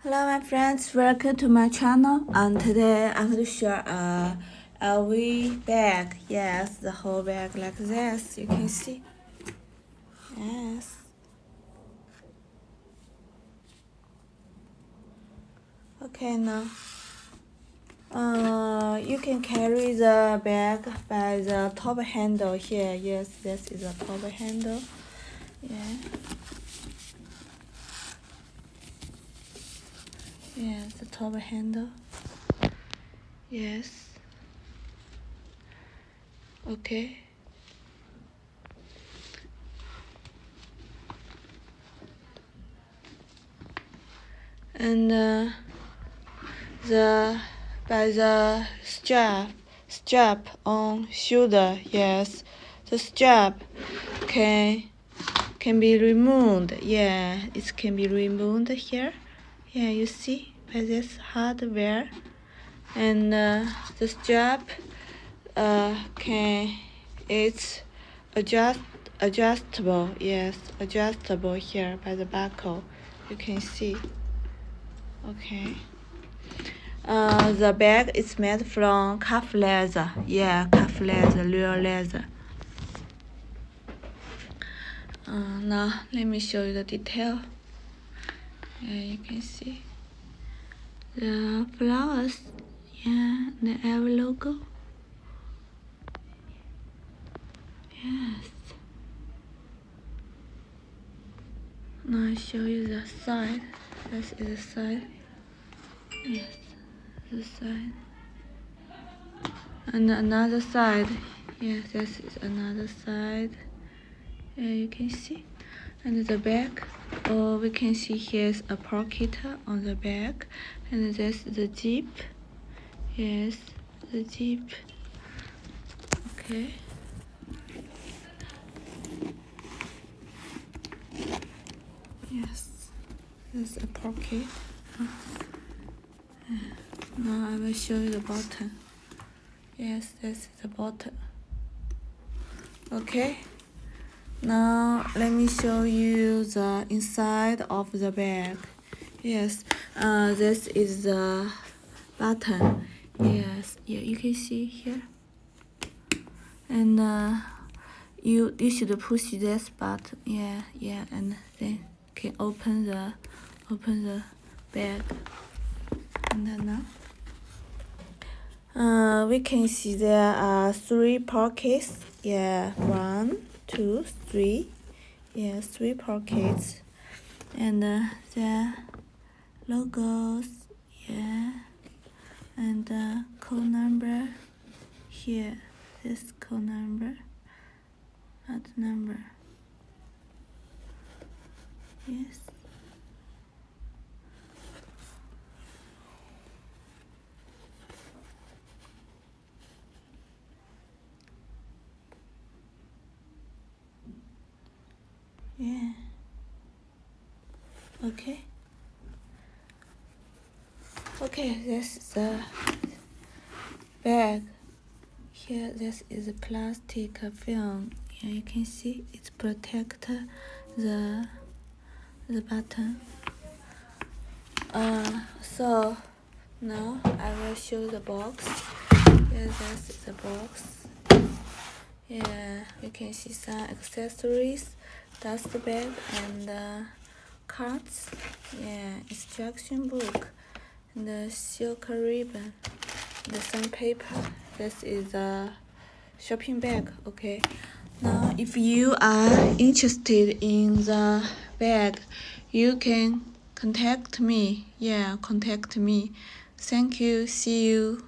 Hello my friends, welcome to my channel, and today I'm going to show a LV bag. Yes, the whole bag like this, you can see. Yes. Okay, now you can carry the bag by the top handle here. Yes, this is the top handle. Yeah. Yeah, the top handle. Yes. Okay. And by the strap on shoulder. Yes, the strap can be removed. Yeah, it can be removed here. Yeah, you see by this hardware. And the strap it's adjustable. Yes, adjustable here by the buckle. You can see. Okay. The bag is made from calf leather. Yeah, calf leather, real leather. Now let me show you the detail. Yeah, you can see the flowers. Yeah, the L logo. Yes. Now I show you the side. This is the side. Yes, the side. And another side. Yes, this is another side. Yeah, you can see. And the back. Oh, we can see here's a pocket on the back. And this is the zip. Yes, the zip. Okay. Yes, this is a pocket. Now I will show you the bottom. Yes, this is the bottom. Okay. Now let me show you the inside of the bag. Yes, this is the button. Yes, yeah, you can see here. And you should push this button. Yeah, and then can open the bag. And then now we can see there are 3 pockets. Yeah, 1, 2, 3. Yeah, 3 pockets. And the logos. Yeah, and code number here. This code number. That number. Yes. Yeah. Okay. Okay, this is the bag. Here, this is a plastic film. Yeah, you can see it protect the button. So now I will show the box. Yeah, this is the box. Yeah, you can see some accessories, dust bag, and cards. Yeah, instruction book, and the silk ribbon, the sandpaper. This is a shopping bag. Okay. Now, if you are interested in the bag, you can contact me. Yeah, contact me. Thank you. See you.